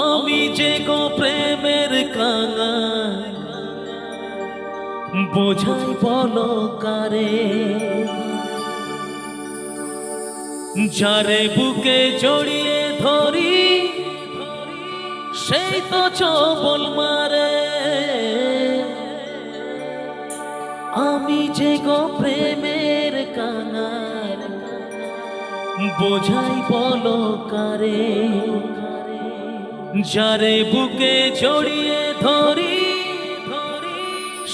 আমি যে গো প্রেমের কাঙা বোঝাই বলো কারে, যারে বুকে জড়িয়ে ধরি সেই তো ছবল মারে। আমি যে গো প্রেমের কাঙা বোঝাই বলো কারে, যারে বুকে জড়িয়ে ধরি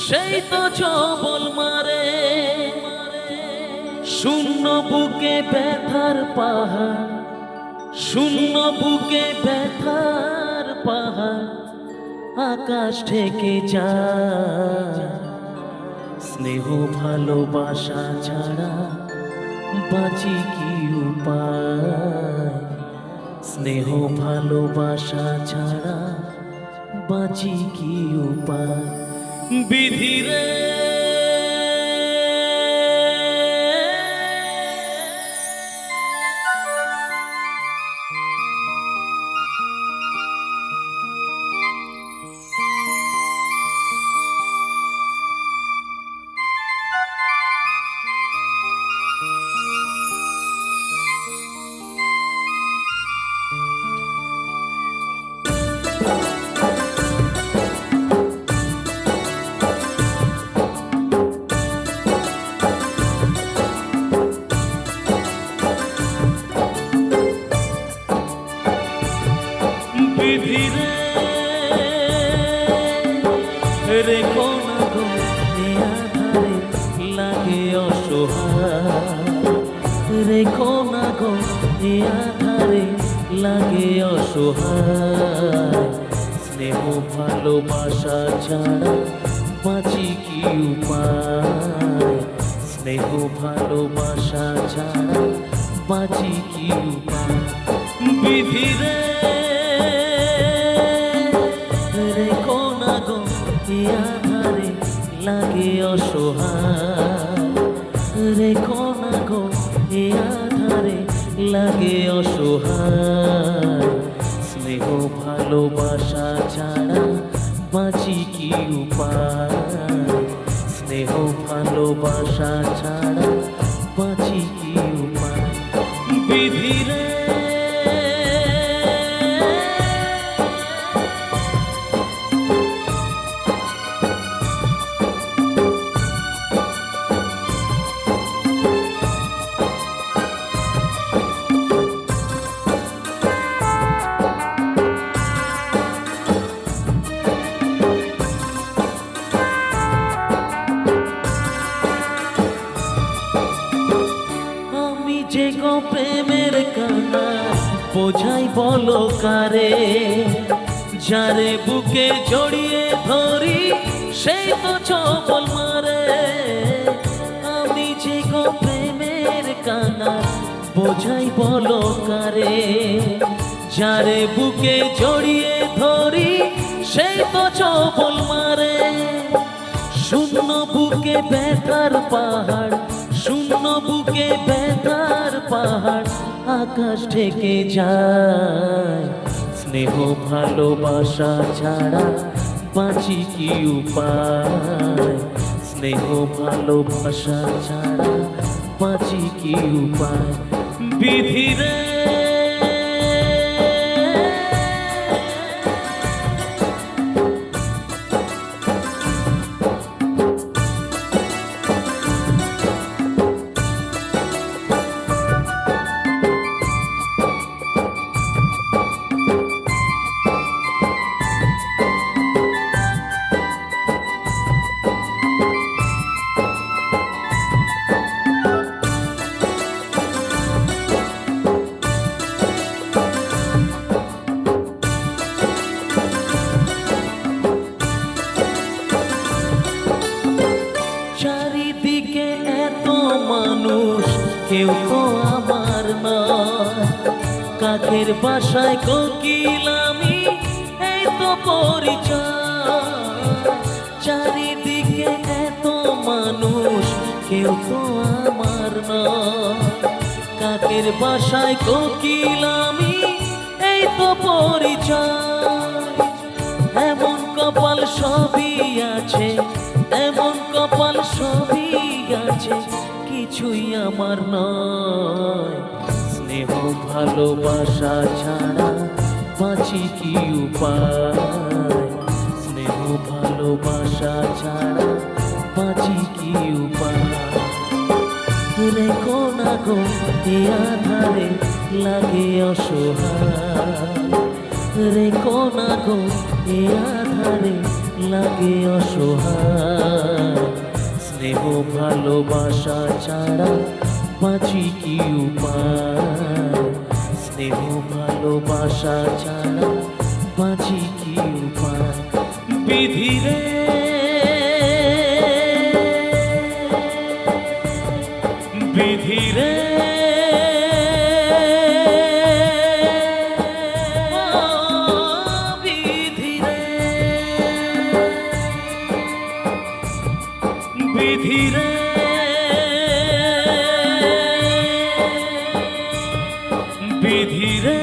সেই তো ছবল মারে। শূন্য বুকে ব্যথার পাহাড়, শূন্য বুকে ব্যথার পাহাড় আকাশ ঢেকে যায়। স্নেহ ভালোবাসা ছাড়া বাঁচি কি উপায়, স্নেহ ভালোবাসা ছাড়া বাঁচি কি উপায়। বিধিরে বিধিরে রেখো না গো আধারে লাগে অসহায়, রেখো না গো আধারে লাগে অসহায়। স্নেহ ভালোবাসা ছাড়া বাঁচি কি উপায়, স্নেহ ভালোবাসা ছাড়া বাঁচি কি উপায়। বিধিরে রেখো না গো আধারে লাগে অসহায়, রেখো না গো আধারে লাগে অসহায়। স্নেহ ভালোবাসা ছাড়া বাঁচি কি উপায়, স্নেহ ভালোবাসা ছাড়া বাঁচি কি উপায়। বিধিরে যে গো প্রেমের কান্না বোঝাই বলো কারে, যারে বুকে জড়িয়ে ধরি সেই তো ছবল মারে। আমি যে গো প্রেমের কান্না বোঝাই বলো কারে, যারে বুকে জড়িয়ে ধরি সেই তো ছবল মারে। শূন্য বুকে ব্যথার পাহাড়, শূন্য বুকে ব্যথার পাহাড় আকাশ ঢেকে যায়। স্নেহ ভালোবাসা ছাড়া বাঁচি কি উপায়, স্নেহ ভালোবাসা ছাড়া বাঁচি কি উপায়। বিধিরে চারিদিকে এত মানুষ কেউ তো আমার নয়, কাকের বাসায় কোকিল আমি এই তো পরিচয়। চারিদিকে এত মানুষ কেউ তো আমার নয়, কাকের বাসায় কোকিল আমি এই এই তো পরিচয়। এমন কপাল সবই আছে, এমন কপাল সবই আছে, কিছুই আমার নয়। স্নেহ ভালোবাসা ছাড়া বাঁচি কি উপায়? স্নেহ ভালোবাসা ছাড়া বাঁচি কি উপায়? রেখো না গো এ আধারে লাগে অসহায়, রেখো না গো এ আধারে লাগে অসহায়। স্নেহ ভালোবাসা ছাড়া বাঁচি কি উপায়? স্নেহ ভালোবাসা ছাড়া বাঁচি কি উপায়? বিধিরে বিধিরে বিধিরে বিধিরে